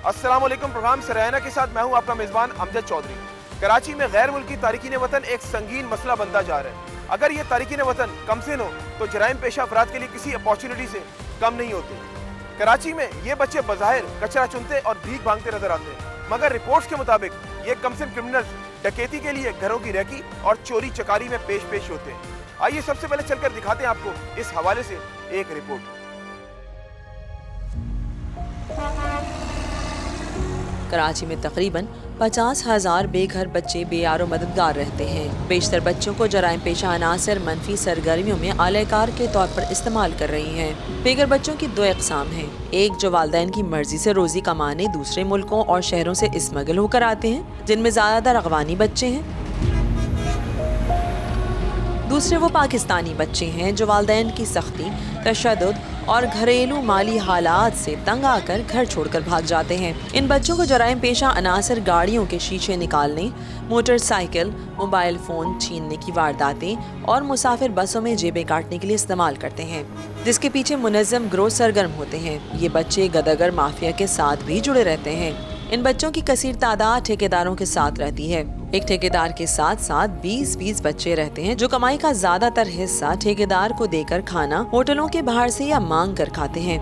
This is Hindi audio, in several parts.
अस्सलाम वालेकुम। प्रोग्राम सरयाना के साथ मैं हूं आपका मेजबान अमजद चौधरी। कराची में गैर मुल्की तारिकीन वतन एक संगीन मसला बनता जा रहा है। अगर ये तारिकीन वतन कमसिन हो तो जराइम पेशा अफराद के लिए किसी अपॉर्चुनिटी से कम नहीं होते। कराची में ये बच्चे बज़ाहिर कचरा चुनते और भीख मांगते नजर आते हैं, मगर रिपोर्ट्स के मुताबिक ये कमसिन क्रिमिनल्स डकैती के लिए घरों की रेकी और चोरी चकारी में पेश होते हैं। आइए सबसे पहले चलकर दिखाते हैं आपको इस हवाले से एक रिपोर्ट। कराची में तकरीबन 50,000 बेघर बच्चे बेयारो मददगार रहते हैं। बेशतर बच्चों को जराइम पेशा अनासर मनफी सरगर्मियों में आलेकार के तौर पर इस्तेमाल कर रही हैं। बेघर बच्चों की दो इकसाम हैं, एक जो वालिदैन की मर्जी से रोजी कमाने दूसरे मुल्कों और शहरों से स्मगल होकर आते हैं, जिनमें ज़्यादातर अफगानी बच्चे हैं। दूसरे वो पाकिस्तानी बच्चे हैं जो वालिदैन की सख्ती, तशद्दुद और घरेलू माली हालात से तंग आकर घर छोड़कर भाग जाते हैं। इन बच्चों को जराइम पेशा अनासर गाड़ियों के शीशे निकालने, मोटरसाइकिल, मोबाइल फ़ोन छीनने की वारदातें और मुसाफिर बसों में जेबें काटने के लिए इस्तेमाल करते हैं, जिसके पीछे मुनज़्ज़म गिरोह सरगर्म होते हैं। ये बच्चे गदागर माफिया के साथ भी जुड़े रहते हैं। इन बच्चों की कसीर तादाद ठेकेदारों के साथ रहती है। एक ठेकेदार के साथ साथ 20 बच्चे रहते हैं जो कमाई का ज्यादातर हिस्सा ठेकेदार को देकर खाना होटलों के बाहर से या मांग कर खाते हैं।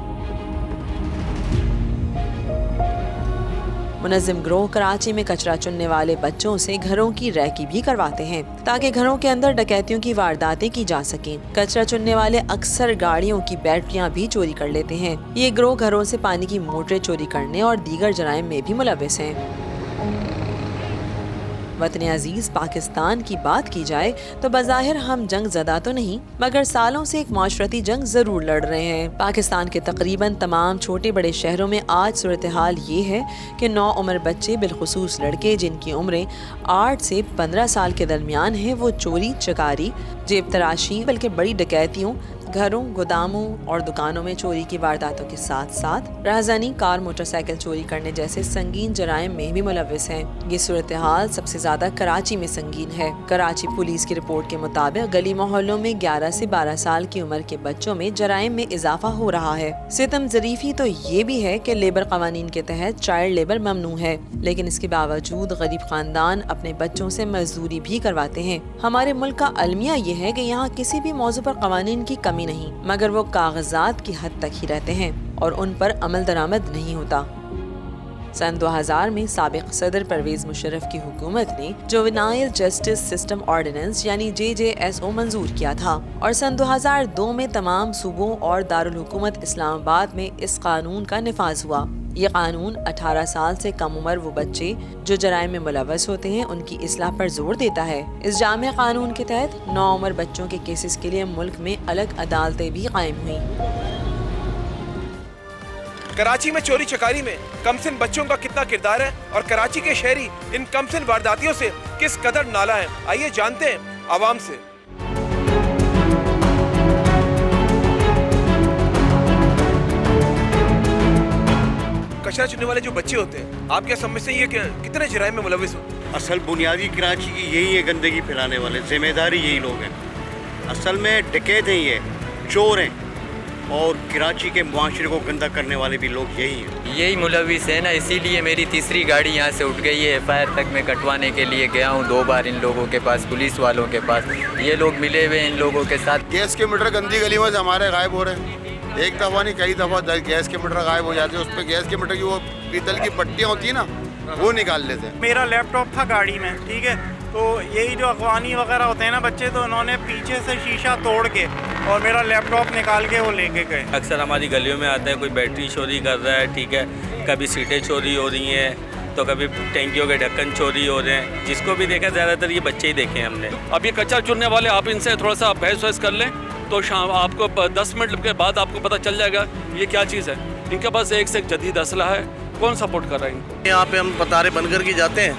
मुनज़्ज़म गिरोह कराची में कचरा चुनने वाले बच्चों से घरों की रैकी भी करवाते हैं ताकि घरों के अंदर डकैतियों की वारदातें की जा सकें। कचरा चुनने वाले अक्सर गाड़ियों की बैटरियां भी चोरी कर लेते हैं। ये गिरोह घरों से पानी की मोटरें चोरी करने और दीगर जराइम में भी मुलव्विस हैं। वतन अजीज पाकिस्तान की बात की जाए तो बज़ाहिर हम जंग ज़दा तो नहीं, मगर सालों से एक माशरती जंग जरूर लड़ रहे हैं। पाकिस्तान के तकरीबन तमाम छोटे बड़े शहरों में आज सूरत हाल ये है कि नौउम्र बच्चे, बिलखुसूस लड़के जिनकी उम्रें 8 से 15 साल के दरमियान है, वो चोरी चकारी, जेब तराशी बल्कि बड़ी डकैतियों, घरों, गोदामों और दुकानों में चोरी की वारदातों के साथ साथ राहज़नी, कार, मोटरसाइकिल चोरी करने जैसे संगीन जराइम में भी मुलव्विस हैं। ये सूरत हाल सबसे ज्यादा कराची में संगीन है। कराची पुलिस की रिपोर्ट के मुताबिक गली मोहल्लों में 11 से 12 साल की उम्र के बच्चों में जराइम में इजाफा हो रहा है। सितम ज़रीफी तो ये भी है कि लेबर कवानीन के तहत चाइल्ड लेबर ममनू है, लेकिन इसके बावजूद गरीब खानदान अपने बच्चों से मजदूरी भी करवाते हैं। हमारे मुल्क का अलमिया ये है कि यहाँ किसी भी मौजू पर कवानीन की कमी नहीं, मगर वो कागजात की हद तक ही रहते हैं और उन पर अमल दरामद नहीं होता। सन 2000 में साबिक सदर परवेज मुशर्रफ की हुकूमत ने जुवेनाइल जस्टिस सिस्टम ऑर्डिनेंस यानी JJSO मंजूर किया था और सन 2002 में तमाम सूबों और दारुल हुकूमत इस्लामाबाद में इस कानून का निफाज हुआ। ये कानून 18 साल से कम उम्र वो बच्चे जो जराइम में मुलव्वस होते हैं उनकी इस्लाह पर जोर देता है। इस जामे कानून के तहत नौउम्र बच्चों के केसेस के लिए मुल्क में अलग अदालतें भी कायम हुई। कराची में चोरी चकारी में कमसिन बच्चों का कितना किरदार है और कराची के शहरी इन कमसिन वारदातियों से किस कदर नाला है, आइए जानते हैं आवाम से। कचरा चुनने वाले जो बच्चे होते हैं, आप क्या समझते हैं ये कितने जराइम में मुलव्विस होते हैं? असल बुनियादी कराची की यही है, गंदगी फैलाने वाले, जिम्मेदारी यही लोग हैं। असल में डकैत हैं, ये चोर हैं और कराची के मुआशरे को गंदा करने वाले भी लोग यही हैं। यही मुलव्विस है ना, इसीलिए मेरी तीसरी गाड़ी यहाँ से उठ गई है। FIR तक मैं कटवाने के लिए गया हूँ 2 बार इन लोगों के पास, पुलिस वालों के पास। ये लोग मिले हुए इन लोगों के साथ। गैस के मीटर गंदी गली में से हमारे गायब हो रहे हैं। एक दफ़ा नहीं कई दफ़ा गैस के मीटर गायब हो जाते हैं। उस पर गैस के मीटर की वो पीतल की पट्टियाँ होती है ना, वो निकाल लेते हैं। मेरा लैपटॉप था गाड़ी में, ठीक है, तो यही जो अफगानी वगैरह होते हैं ना बच्चे, तो उन्होंने पीछे से शीशा तोड़ के और मेरा लैपटॉप निकाल के वो लेके गए। अक्सर हमारी गलियों में आते हैं, कोई बैटरी चोरी कर रहा है, ठीक है, कभी सीटें चोरी हो रही हैं, तो कभी टैंकियों के ढक्कन चोरी हो रहे हैं। जिसको भी देखा ज़्यादातर ये बच्चे ही देखे हैं हमने। अब ये कचरा चुनने वाले, आप इनसे थोड़ा सा बहस वहस कर लें तो शाम आपको 10 मिनट के बाद आपको पता चल जाएगा ये क्या चीज़ है। इनके पास एक से एक जदीद असला है। कौन सपोर्ट कर रहा है इनको? यहाँ पे हम पतारे बंद करके जाते हैं,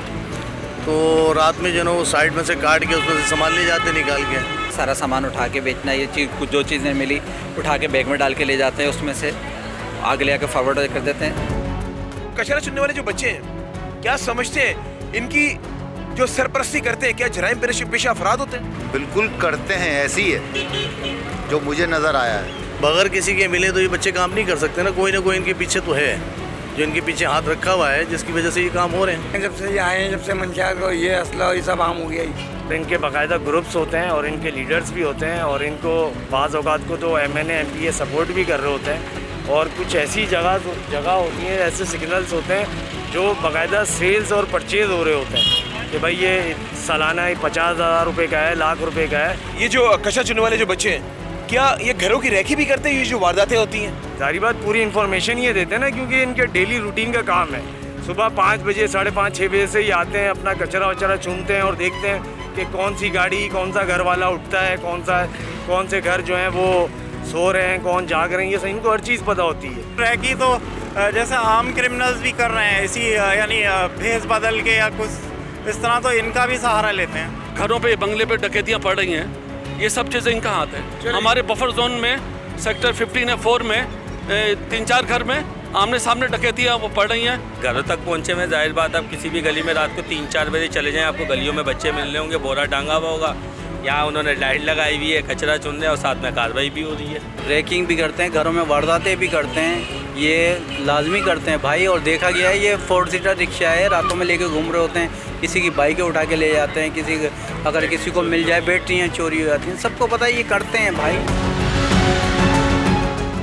तो रात में जो ना वो साइड में से काट के उसमें से सामान ले जाते हैं निकाल के। सारा सामान उठा के बेचना, ये चीज़ कुछ जो चीज़ें मिली उठा के बैग में डाल के ले जाते हैं, उसमें से आगे ले आकर फॉरवर्ड कर देते हैं। कचरा चुनने वाले जो बच्चे हैं, क्या समझते हैं इनकी जो सरपरस्ती करते हैं क्या जराइम पेशा अफराद होते हैं? बिल्कुल करते हैं, ऐसी है जो मुझे नज़र आया है। बगैर किसी के मिले तो ये बच्चे काम नहीं कर सकते ना कोई इनके पीछे तो है। जो इनके पीछे हाथ रखा हुआ है, जिसकी वजह से ये काम हो रहे हैं। जब से ये आए हैं, जब से मंशियात को ये असला ये सब आम हो गया ही। तो इनके बाकायदा ग्रुप्स होते हैं और इनके लीडर्स भी होते हैं और इनको बाज़ औक़ात को तो MNA MPA सपोर्ट भी कर रहे होते हैं और कुछ ऐसी जगह होती हैं, ऐसे सिग्नल्स होते हैं जो बाकायदा सेल्स और परचेज़ हो रहे होते हैं कि भाई ये सालाना 50,000 रुपये का है, लाख रुपए का है। ये जो कचरा चुनने वाले जो बच्चे हैं, क्या ये घरों की रेखी भी करते हैं? ये जो वारदातें होती हैं, सारी बात पूरी इन्फॉर्मेशन ये देते हैं ना, क्योंकि इनके डेली रूटीन का काम है। सुबह 5 बजे 5:30 6 बजे से ही आते हैं, अपना कचरा वचरा चुनते हैं और देखते हैं कि कौन सी गाड़ी, कौन सा घर वाला उठता है, कौन से घर जो हैं वो सो रहे हैं, कौन जाग रहे हैं, ये सब इनको हर चीज़ पता होती है। ट्रैकी तो जैसे आम क्रिमिनल्स भी कर रहे हैं इसी यानी भेस बदल के या कुछ इस तरह, तो इनका भी सहारा लेते हैं। घरों पे, बंगले पे डकैतियाँ पड़ रही हैं, ये सब चीज़ें इनका हाथ है। हमारे बफर जोन में सेक्टर 15 में 3-4 घर में आमने सामने डकैतियाँ वो पड़ रही हैं। घरों तक पहुँचे में जाहिर बात, आप किसी भी गली में रात को 3-4 बजे चले जाएं, आपको गलियों में बच्चे मिल रहे होंगे, बोरा टांगा हुआ होगा, यहाँ उन्होंने लाइट लगाई हुई है, कचरा चुन रहे हैं और साथ में कार्रवाई भी हो रही है। रैकिंग भी करते हैं, घरों में वारदातें भी करते हैं, ये लाजमी करते हैं भाई। और देखा गया है ये 4 सीटर रिक्शा है, रातों में लेके घूम रहे होते हैं, किसी की बाइकें उठा के ले जाते हैं, अगर किसी को मिल जाए बैटरियाँ चोरी हो जाती हैं, सबको पता है ये करते हैं भाई।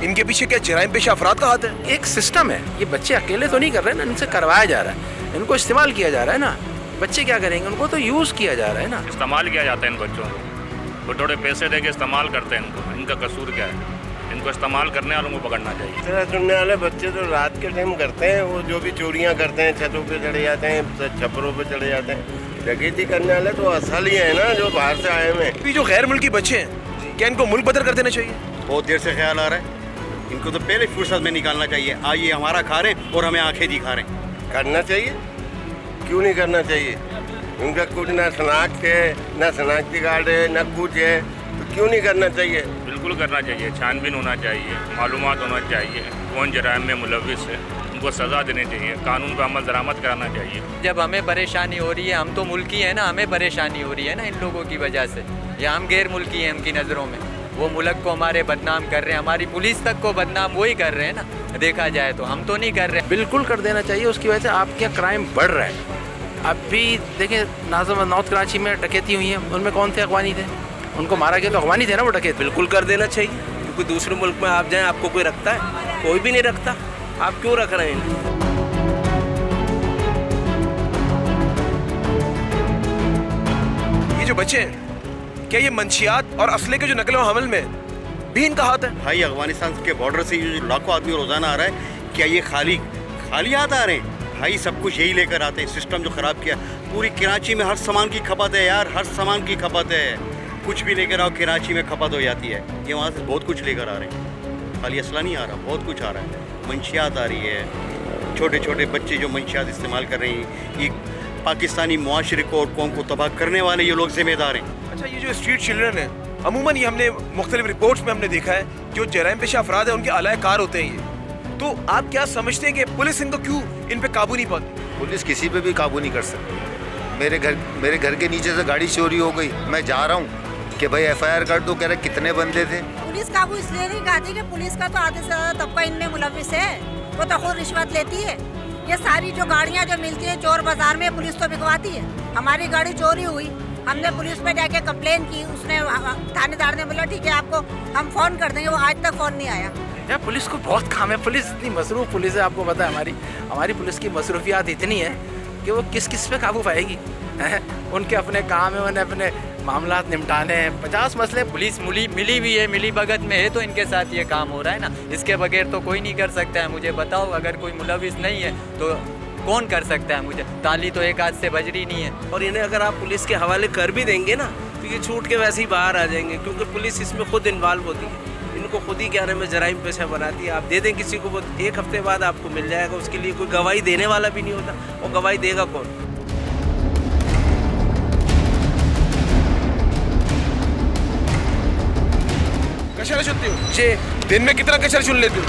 इनके पीछे क्या जराइम पेशा अफराद का हाथ है? एक सिस्टम है, ये बच्चे अकेले तो नहीं कर रहे हैं ना, इनसे करवाया जा रहा है, इनको इस्तेमाल किया जा रहा है ना। बच्चे क्या करेंगे, उनको तो यूज़ किया जा रहा है ना, इस्तेमाल किया जाता है इन बच्चों को, वो थोड़े पैसे दे के इस्तेमाल करते हैं इनको। इनका कसूर क्या है? इनको इस्तेमाल करने वालों को पकड़ना चाहिए। कचरा चुनने वाले बच्चे तो रात के टाइम करते हैं, वो जो भी चोरियां करते हैं, छतों पे चढ़े जाते हैं, छपरों पे चढ़े जाते हैं। डकैती करने वाले तो असल ही है ना, जो बाहर से आए हुए हैं। जो गैर मुल्की बच्चे हैं, क्या इनको मुल्क बदर कर देना चाहिए? बहुत देर से ख्याल आ रहा है, इनको तो पहले फुर्सत में निकालना चाहिए। आज ये हमारा खा रहे हैं और हमें आंखें दिखा रहे हैं। करना चाहिए, क्यों नहीं करना चाहिए? उनका कुछ ना शनाख्त है, ना शनाख्ती कार्ड है, ना कुछ है, तो क्यों नहीं करना चाहिए? बिल्कुल करना चाहिए, छानबीन होना चाहिए, मालूमात होना चाहिए, कौन जराइम में मुलविस है, उनको सज़ा देनी चाहिए, कानून पर अमल दरामद कराना चाहिए। जब हमें परेशानी हो रही है, हम तो मुल्की हैं ना, हमें परेशानी हो रही है ना इन लोगों की वजह से, या हम गैर मुल्की हैं उनकी नज़रों में। वो मुल्क को हमारे बदनाम कर रहे हैं, हमारी पुलिस तक को बदनाम वही कर रहे हैं ना, देखा जाए तो हम तो नहीं कर रहे। बिल्कुल कर देना चाहिए, उसकी वजह से आपके क्राइम बढ़ रहा है। अभी देखिए नॉर्थ कराची में डकैती हुई है, उनमें कौन थे अगवानी थे, उनको मारा गया तो अगवानी थे ना वो डकैत। बिल्कुल कर देना चाहिए, क्योंकि दूसरे मुल्क में आप जाएं, आपको कोई रखता है? कोई भी नहीं रखता, आप क्यों रख रहे हैं? ये जो बच्चे हैं, क्या ये मंशियात और असले के जो नकल व हमल में भी इनका हाथ है? भाई अफगानिस्तान के बॉर्डर से ये लाखों आदमी रोजाना आ रहा है, क्या ये खाली हाथ आ रहे हैं? भाई सब कुछ यही लेकर आते हैं। सिस्टम जो ख़राब किया, पूरी कराची में हर सामान की खपत है यार, हर सामान की खपत है। कुछ भी लेकर आओ कराची में खपत हो जाती है। ये वहाँ से बहुत कुछ लेकर आ रहे हैं, खाली असला नहीं आ रहा, बहुत कुछ आ रहा है। मंशियात आ रही है, छोटे छोटे बच्चे जो मंशियात इस्तेमाल कर रहे हैं, ये पाकिस्तानी मुआशरे को और कौम को तबाह करने वाले ये लोग जिम्मेदार हैं। अच्छा, ये जो स्ट्रीट चिल्ड्रन है, अमूमन ये हमने मुख्तलिफ रिपोर्ट्स में हमने देखा है, जो जराइम पेशा अफराद है उनके अलाए कार होते हैं ये। तो आप क्या समझते हैं कि पुलिस इनको क्यों इन पे काबू नहीं पाती? पुलिस किसी पे भी काबू नहीं कर सकती। मेरे घर के नीचे से गाड़ी चोरी हो गई, मैं जा रहा हूँ कि भाई FIR कर दो, कह रहे कितने बंदे थे। पुलिस काबू इसलिए नहीं करती कि पुलिस का तो आधे से ज़्यादा तबका इनमें मुलविस है, वो तो खुद रिश्वत लेती है। ये सारी जो गाड़ियाँ जो मिलती है चोर बाजार में, पुलिस तो बिकवाती है। हमारी गाड़ी चोरी हुई, हमने पुलिस पे जाके कंप्लेन की, उसने थानेदार ने बोला ठीक है आपको हम फ़ोन कर देंगे, वो आज तक फ़ोन नहीं आया। यार पुलिस को बहुत काम है, पुलिस इतनी मसरूफ़ पुलिस है, आपको पता है हमारी पुलिस की मसरूफियात इतनी है कि वो किस किस पे काबू पाएगी। उनके अपने काम है, उन्हें अपने मामलात निपटाने हैं, 50 मसले। पुलिस मिली भी है, मिली भगत में है, तो इनके साथ ये काम हो रहा है ना, इसके बगैर तो कोई नहीं कर सकता है। मुझे बताओ, अगर कोई मुलविस नहीं है तो कौन कर सकता है? मुझे ताली तो एक हाथ से बजरी नहीं है। और इन्हें अगर आप पुलिस के हवाले कर भी देंगे ना, तो ये छूट के वैसे ही बाहर आ जाएंगे, क्योंकि पुलिस इसमें खुद इन्वॉल्व होती है, इनको खुद ही क्या में जराइम पेशा बनाती है। आप दे दें किसी को, वो 1 हफ्ते बाद आपको मिल जाएगा, उसके लिए कोई गवाही देने वाला भी नहीं होता, और गवाही देगा कौन? कचरा चुनते हो? जी। दिन में कितना कचरा चुन लेते हो?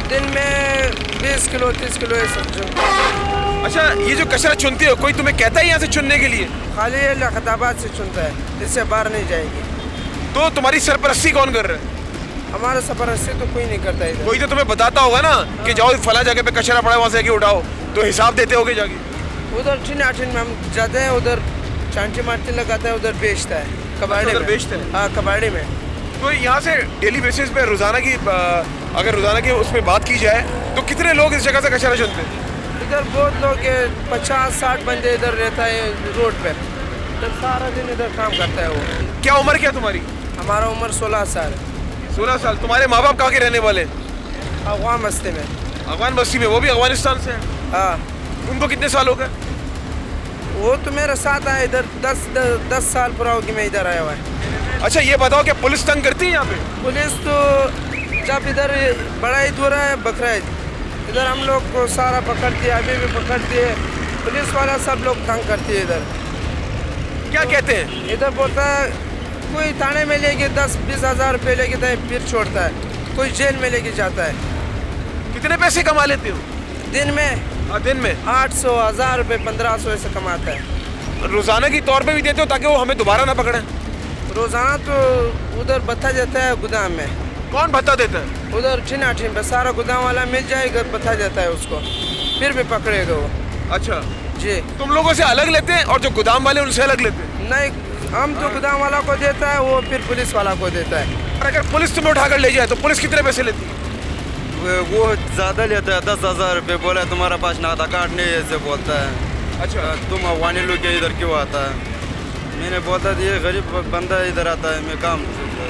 दिन में 20 किलो 30 किलो ये सब। अच्छा, ये जो कचरा चुनते हो, कोई तुम्हें कहता है यहाँ से चुनने के लिए? खाली खताबाद से चुनता है, इससे बाहर नहीं जाएगी। तो तुम्हारी सरपरस्ती कौन कर रहा है? हमारे सफर से तो कोई नहीं करता इधर। कोई तो तुम्हें बताता होगा ना कि जाओ फला जगह पे कचरा पड़ा है वहाँ से आके उठाओ, तो हिसाब देते होगे जाके। उधर ठिन आठिन में हम जाते हैं, उधर चांटी मारती लगाता है, उधर बेचता है कबाड़ी में। बेचते हैं? हाँ कबाड़ी में। तो यहाँ से डेली बेसिस पे रोजाना की अगर रोजाना की उसमें बात की जाए तो कितने लोग इस जगह से कचरा चुनते हैं? इधर बहुत लोग 50-60 बंदे इधर रहता है रोड पे, तो सारा दिन इधर काम करता है वो। क्या उम्र क्या तुम्हारी? हमारा उम्र 16 साल। 16 साल। तुम्हारे माँ बाप कहाँ के रहने वाले? अफगान बस्ती में। अफगान बस्ती में? वो भी अफगानिस्तान से? हाँ। उनको कितने साल हो गए? वो तो मेरे साथ आया इधर 10 साल पूरा हो गया मैं इधर आया हुआ है। अच्छा ये बताओ कि पुलिस तंग करती है यहाँ पे? पुलिस तो जब इधर बड़ा ईद हो रहा है, बकरा ईद, इधर हम लोग को सारा पकड़ती है, अभी भी पकड़ती है पुलिस वाला, सब लोग तंग करती है इधर। क्या कहते हैं? इधर बोलता है कोई थाने में लेके 10-20 हज़ार रुपये लेके फिर छोड़ता है, कोई जेल में लेके जाता है। कितने पैसे कमा लेते हो दिन में? दिन में 800, 1000 रुपये, 1500 ऐसे कमाता है। रोजाना की तौर पे भी देते हो ताकि वो हमें दोबारा ना पकड़े? रोजाना तो उधर भत्ता देता है गोदाम में। कौन भत्ता देता है? उधर ठिना ठिन पे सारा गोदाम वाला मिल जाएगा, भत्ता देता है उसको, फिर भी पकड़ेगा वो। अच्छा जी। तुम लोगों से अलग लेते हैं और जो गोदाम वाले उनसे अलग लेते हैं? नहीं, हम तो गोदाम वाला को देता है, वो फिर पुलिस वाला को देता है। और अगर पुलिस तुम्हें उठाकर ले जाए तो पुलिस कितने पैसे लेती है? वो ज़्यादा लेता है, 10,000 रुपये। बोला तुम्हारा पास नादा कार्ड नहीं है, ऐसे बोलता है। अच्छा। तुम अफगानी लोग के इधर क्यों आता है? मैंने बोला ये गरीब बंदा इधर आता है, मैं काम।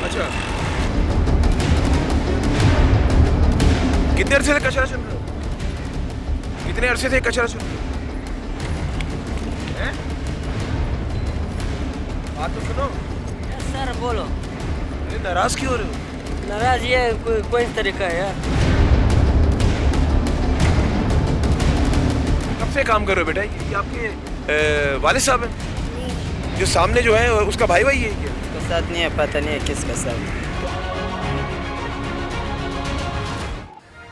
अच्छा कितने अरसे से कचरा चुन रहे हो? कितने अरसे से कचरा चुन रहे हो? बात तो सुनो। सर बोलो। नाराज क्यों हो रहे हो? नाराज ये कोई तरीका है यार। कब से काम कर रहे हो बेटा? ये आपके वालिद साहब हैं? जो सामने जो है उसका भाई है क्या? उसका साथ नहीं है, पता नहीं है किसका साथ।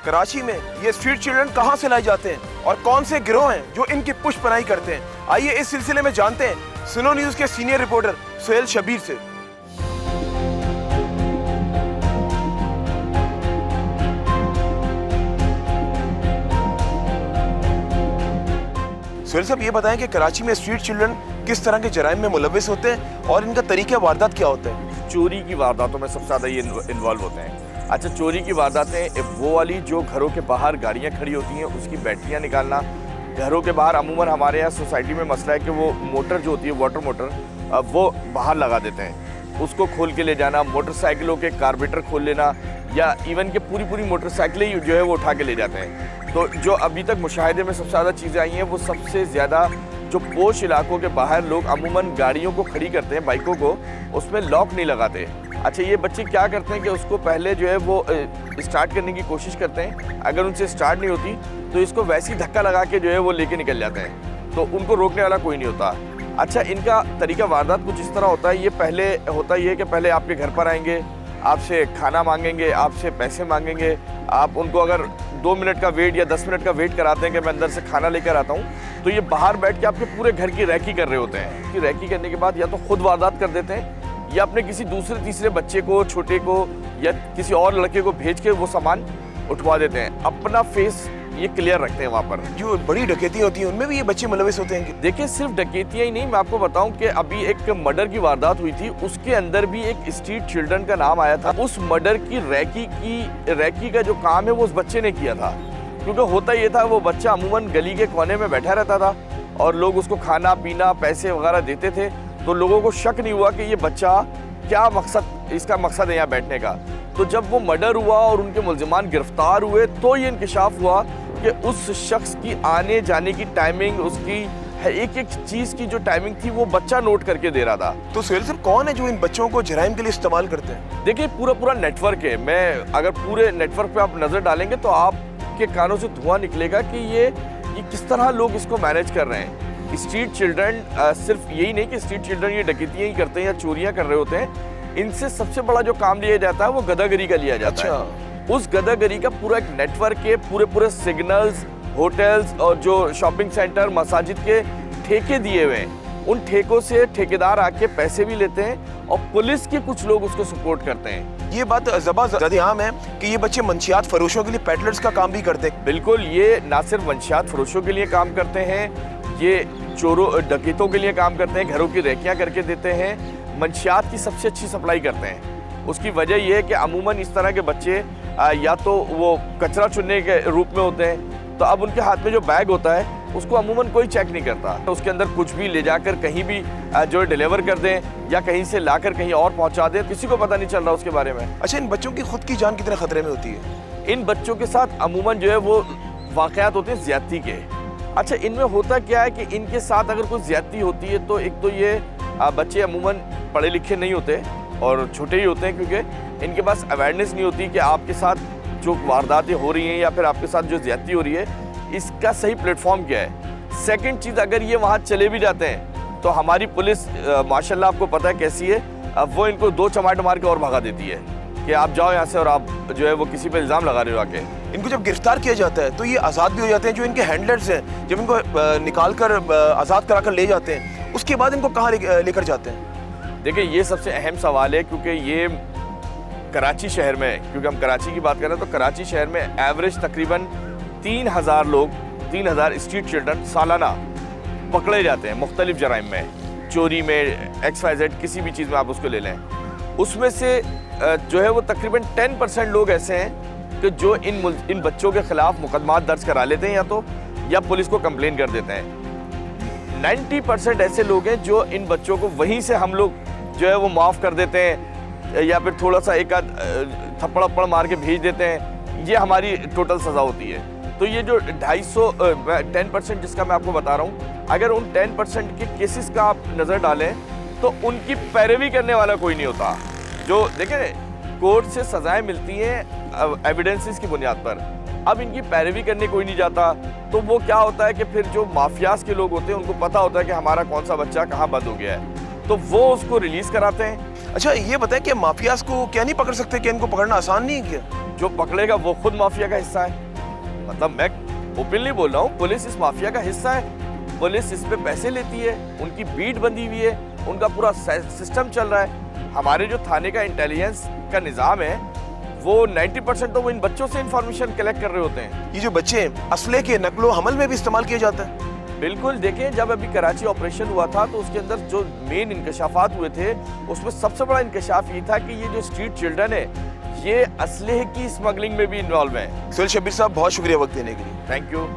कराची में ये स्ट्रीट चिल्ड्रन कहां से लाए जाते हैं और कौन से गिरोह हैं जो इनकी पुष्पनाई करते हैं? आइए इस सिलसिले में जानते हैं सुनो न्यूज़ के सीनियर रिपोर्टर सुहेल शबीर से। सुहेल साहब ये बताएं कि कराची में स्ट्रीट चिल्ड्रन किस तरह के जराइम में मुलव्विस होते हैं और इनका तरीका वारदात क्या होता है? चोरी की वारदातों में सबसे ज़्यादा ये इन्वॉल्व होते हैं। अच्छा, चोरी की वारदातें वो वाली जो घरों के बाहर गाड़ियाँ खड़ी होती हैं उसकी बैटरियाँ निकालना। घरों के बाहर अमूमन हमारे यहाँ सोसाइटी में मसला है कि वो मोटर जो होती है, वाटर मोटर, वो बाहर लगा देते हैं, उसको खोल के ले जाना। मोटरसाइकिलों के कार्बेटर खोल लेना, या इवन के पूरी मोटरसाइकिलें ही जो है वो उठा के ले जाते हैं। तो जो अभी तक मुशाहिदे में सबसे ज़्यादा चीज़ें आई हैं वो सबसे ज़्यादा जो पोश इलाकों के बाहर लोग अमूमन गाड़ियों को खड़ी करते हैं, बाइकों को, उसमें लॉक नहीं लगाते। अच्छा, ये बच्चे क्या करते हैं कि उसको पहले जो है वो स्टार्ट करने की कोशिश करते हैं, अगर उनसे स्टार्ट नहीं होती तो इसको वैसे ही धक्का लगा के जो है वो लेके निकल जाते हैं, तो उनको रोकने वाला कोई नहीं होता। अच्छा, इनका तरीका वारदात कुछ इस तरह होता है। ये पहले होता ये है कि पहले आपके घर पर आएंगे, आपसे खाना मांगेंगे, आपसे पैसे मांगेंगे। आप उनको अगर 2 मिनट का वेट या 10 मिनट का वेट कराते हैं कि मैं अंदर से खाना लेकर आता हूँ, तो ये बाहर बैठ के आपके पूरे घर की रैकी कर रहे होते हैं। कि रैकी करने के बाद या तो खुद वारदात कर देते हैं या अपने किसी दूसरे तीसरे बच्चे को, छोटे को या किसी और लड़के को भेज के वो सामान उठवा देते हैं। अपना फेस ये क्लियर रखते हैं वहाँ पर। जो बड़ी डकैती होती है उनमें भी ये बच्चे मुलविस होते हैं? देखिए, सिर्फ डकैतियाँ ही नहीं, मैं आपको बताऊं कि अभी एक मर्डर की वारदात हुई थी, उसके अंदर भी एक स्ट्रीट चिल्ड्रन का नाम आया था। उस मर्डर की रैकी का जो काम है वो उस बच्चे ने किया था। क्योंकि होता ये था, वो बच्चा अमूमन गली के कोने में बैठा रहता था और लोग उसको खाना पीना, पैसे वगैरह देते थे, तो लोगों को शक नहीं हुआ कि ये बच्चा क्या मकसद, इसका मकसद है यहाँ बैठने का। तो जब वो मर्डर हुआ और उनके मुल्जिमान गिरफ्तार हुए तो ये इंकिशाफ हुआ कि उस शख्स की आने जाने की टाइमिंग, उसकी एक एक चीज़ की जो टाइमिंग थी वो बच्चा नोट करके दे रहा था। तो सुहेल साहब, कौन है जो इन बच्चों को जराइम के लिए इस्तेमाल करते हैं? देखिए, पूरा नेटवर्क है। मैं अगर पूरे नेटवर्क पे आप नज़र डालेंगे तो आपके कानों से धुआं निकलेगा कि ये किस तरह लोग इसको मैनेज कर रहे हैं। स्ट्रीट चिल्ड्रन सिर्फ यही नहीं कि स्ट्रीट चिल्ड्रन ये डकैतियाँ ही करते हैं या चोरियाँ कर रहे होते हैं, इनसे सबसे बड़ा जो काम लिया जाता है वो गदागरी का लिया जाता है। उस गदागरी का पूरा एक नेटवर्क है, पूरे सिग्नल्स, होटल्स और जो शॉपिंग सेंटर, मसाजिद के ठेके दिए हुए हैं। उन ठेकों से ठेकेदार आके पैसे भी लेते हैं और पुलिस के कुछ लोग उसको सपोर्ट करते हैं। ये बात ज़बरदस्त आम है कि ये बच्चे मंशियात फरोशों के लिए पेडलर्स का काम भी करते हैं। बिल्कुल, ये ना सिर्फ मंशियात फरोशों के लिए काम करते हैं, ये चोरों डकैतों के लिए काम करते हैं, घरों की रेकियां करके देते हैं, मंशियात की सबसे अच्छी सप्लाई करते हैं। उसकी वजह यह है कि अमूमन इस तरह के बच्चे या तो वो कचरा चुनने के रूप में होते हैं, तो अब उनके हाथ में जो बैग होता है उसको अमूमन कोई चेक नहीं करता, तो उसके अंदर कुछ भी ले जाकर कहीं भी जो डिलीवर कर दें या कहीं से लाकर कहीं और पहुंचा दें, किसी को पता नहीं चल रहा उसके बारे में। अच्छा, इन बच्चों की खुद की जान कितने खतरे में होती है? इन बच्चों के साथ अमूमन जो है वो वाक़यात होते हैं ज़्यादती के। अच्छा, इनमें होता क्या है कि इनके साथ अगर कोई ज़्यादती होती है तो एक तो ये बच्चे अमूमन पढ़े लिखे नहीं होते और छोटे ही होते हैं, क्योंकि इनके पास अवेयरनेस नहीं होती कि आपके साथ जो वारदातें हो रही हैं या फिर आपके साथ जो ज़्यादती हो रही है इसका सही प्लेटफॉर्म क्या है। सेकंड चीज़, अगर ये वहाँ चले भी जाते हैं तो हमारी पुलिस माशाल्लाह आपको पता है कैसी है, वो इनको 2 चमाट मार के और भगा देती है कि आप जाओ यहाँ से, और आप जो है वो किसी पे इल्ज़ाम लगा रहे हो आके। इनको जब गिरफ्तार किया जाता है तो ये आज़ाद भी हो जाते हैं। जो इनके हैंडलर्स हैं, जब इनको निकाल कर आज़ाद करा कर ले जाते हैं, उसके बाद इनको कहाँ लेकर जाते हैं? देखिए, ये सबसे अहम सवाल है, क्योंकि ये कराची शहर में, क्योंकि हम कराची की बात कर रहे हैं, तो कराची शहर में एवरेज तकरीबन 3000 लोग, 3000 स्ट्रीट चिल्ड्रन सालाना पकड़े जाते हैं मुख्तलिफ जराइम में, चोरी में, XYZ किसी भी चीज़ में आप उसको ले लें। उसमें से जो है वो तकरीबन 10% लोग ऐसे हैं कि जो इन बच्चों के ख़िलाफ़ मुकदमा दर्ज करा लेते हैं या पुलिस को कंप्लेन कर देते हैं। 90% ऐसे लोग हैं जो इन बच्चों को वहीं से हम लोग जो है वो माफ़ कर देते हैं या फिर थोड़ा सा एक आध थप्पड़ मार के भेज देते हैं। ये हमारी टोटल सज़ा होती है। तो ये जो 10% जिसका मैं आपको बता रहा हूँ, अगर उन 10% के केसेस का आप नज़र डालें तो उनकी पैरवी करने वाला कोई नहीं होता। जो देखें, कोर्ट से सज़ाएं मिलती हैं एविडेंसेस की बुनियाद पर, अब इनकी पैरवी करने कोई नहीं जाता, तो वो क्या होता है कि फिर जो माफियाज के लोग होते हैं उनको पता होता है कि हमारा कौन सा बच्चा कहाँ बंद हो गया है, तो वो उसको रिलीज़ कराते हैं। अच्छा, ये बताएं कि माफियाज को क्या नहीं पकड़ सकते, कि इनको पकड़ना आसान नहीं है क्या? जो पकड़ेगा वो खुद माफिया का हिस्सा है। मतलब मैं ओपनली बोल रहा हूँ, पुलिस इस माफिया का हिस्सा है, पुलिस इस पे पैसे लेती है, उनकी बीट बंधी हुई है, उनका पूरा सिस्टम चल रहा है। हमारे जो थाने का इंटेलिजेंस का निज़ाम है वो 90% तो वो इन बच्चों से इंफॉर्मेशन कलेक्ट कर रहे होते हैं। ये जो बच्चे हैं, असले के नकलो हमल में भी इस्तेमाल किया जाता है? बिल्कुल, देखें, जब अभी कराची ऑपरेशन हुआ था तो उसके अंदर जो मेन इंकशाफात हुए थे उसमें सबसे बड़ा इंकशाफ ये था कि ये जो स्ट्रीट चिल्ड्रन है ये असलहे की स्मगलिंग में भी इन्वॉल्व है। सुहेल शब्बीर साहब, बहुत शुक्रिया वक्त देने के लिए। Thank you.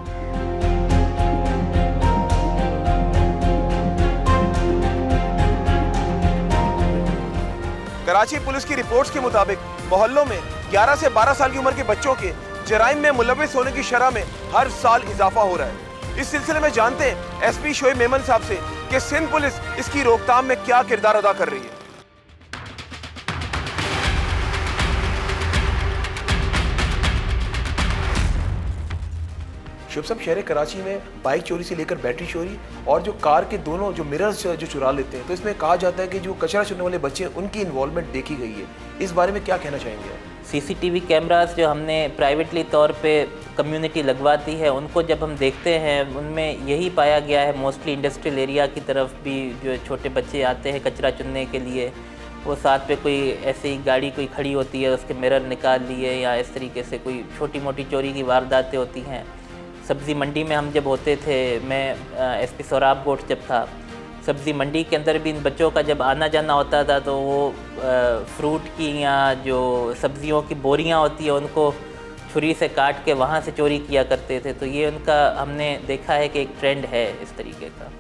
कराची पुलिस की रिपोर्ट्स के मुताबिक मोहल्लों में 11 से 12 साल की उम्र के बच्चों के जराइम में मुलविस होने की शरह में हर साल इजाफा हो रहा है। इस सिलसिले में जानते हैं SP शोएब मेमन साहब से कि सिंध पुलिस इसकी रोकथाम में क्या किरदार अदा कर रही है। शुभ साहब, शहर कराची में बाइक चोरी से लेकर बैटरी चोरी और जो कार के दोनों जो मिरर्स जो चुरा लेते हैं, तो इसमें कहा जाता है कि जो कचरा चुनने वाले बच्चे हैं उनकी इन्वॉल्वमेंट देखी गई है। इस बारे में क्या कहना चाहेंगे आप? CCTV कैमरास जो हमने प्राइवेटली तौर पे कम्युनिटी लगवाती है, उनको जब हम देखते हैं उनमें यही पाया गया है, मोस्टली इंडस्ट्रियल एरिया की तरफ भी जो छोटे बच्चे आते हैं कचरा चुनने के लिए, वो साथ पे कोई ऐसी गाड़ी कोई खड़ी होती है उसके मिरर निकाल लिए या इस तरीके से कोई छोटी मोटी चोरी की वारदातें होती हैं। सब्ज़ी मंडी में हम जब होते थे, मैं SP सोराब गोट जब था, सब्ज़ी मंडी के अंदर भी इन बच्चों का जब आना जाना होता था तो वो फ्रूट की या जो सब्ज़ियों की बोरियां होती है उनको छुरी से काट के वहाँ से चोरी किया करते थे। तो ये उनका हमने देखा है कि एक ट्रेंड है इस तरीके का।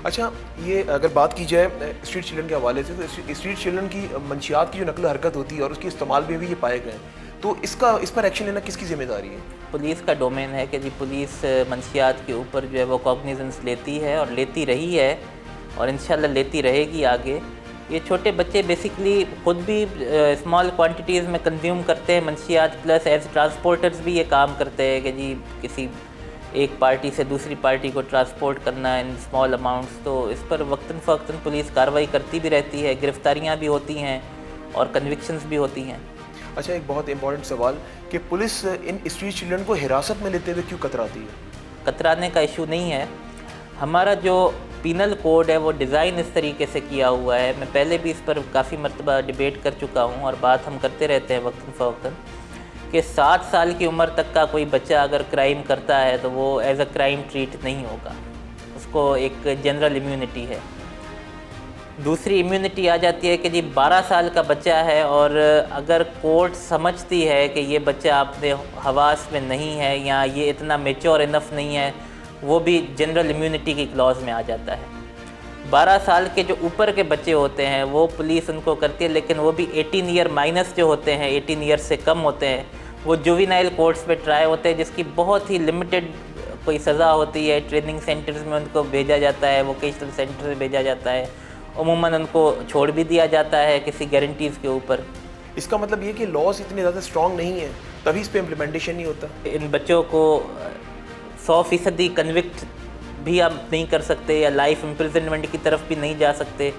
अच्छा, ये अगर बात की जाए स्ट्रीट चिल्ड्रन के हवाले से, तो स्ट्रीट चिल्ड्रन की मंशियात की जो नकल हरकत होती है और उसके इस्तेमाल में भी ये पाए गए, तो इस पर एक्शन लेना किसकी जिम्मेदारी है? पुलिस का डोमेन है कि जी पुलिस मंशियात के ऊपर जो है वो कॉग्निजेंस लेती है और लेती रही है और इंशाल्लाह लेती रहेगी आगे। ये छोटे बच्चे बेसिकली खुद भी स्मॉल क्वांटिटीज़ में कंज्यूम करते हैं मंशियात, प्लस एज ट्रांसपोर्टर्स भी ये काम करते हैं कि जी किसी एक पार्टी से दूसरी पार्टी को ट्रांसपोर्ट करना इन स्मॉल अमाउंट्स। तो इस पर वक्तन फ़वक्तन पुलिस कार्रवाई करती भी रहती है, गिरफ्तारियाँ भी होती हैं और कन्विक्शंस भी होती हैं। अच्छा, एक बहुत इंपॉर्टेंट सवाल कि पुलिस इन स्ट्रीट चिल्ड्रन को हिरासत में लेते हुए क्यों कतराती है? कतराने का इशू नहीं है। हमारा जो पीनल कोड है वो डिज़ाइन इस तरीके से किया हुआ है, मैं पहले भी इस पर काफ़ी मरतबा डिबेट कर चुका हूँ और बात हम करते रहते हैं वक्तन फ़वक्तन, कि 7 साल की उम्र तक का कोई बच्चा अगर क्राइम करता है तो वो एज अ क्राइम ट्रीट नहीं होगा, उसको एक जनरल इम्यूनिटी है। दूसरी इम्यूनिटी आ जाती है कि जी 12 साल का बच्चा है और अगर कोर्ट समझती है कि ये बच्चा अपने हवास में नहीं है या ये इतना मेच्योर इनफ नहीं है, वो भी जनरल इम्यूनिटी की क्लॉज में आ जाता है। 12 साल के जो ऊपर के बच्चे होते हैं वो पुलिस उनको करती है, लेकिन वो भी 18 ईयर माइनस जो होते हैं, 18 ईयर से कम होते हैं, वो जुवेनाइल कोर्ट्स पे ट्राई होते हैं, जिसकी बहुत ही लिमिटेड कोई सज़ा होती है। ट्रेनिंग सेंटर्स में उनको भेजा जाता है, वोकेशनल सेंटर में भेजा जाता है, उमूमन उनको छोड़ भी दिया जाता है किसी गारंटीज़ के ऊपर। इसका मतलब ये कि लॉज इतने ज़्यादा स्ट्रॉन्ग नहीं है तभी इस पर इम्प्लीमेंटेशन नहीं होता। इन बच्चों को 100% कन्विक्ट भी आप नहीं कर सकते या लाइफ इम्प्रिजनमेंट की तरफ भी नहीं जा सकते,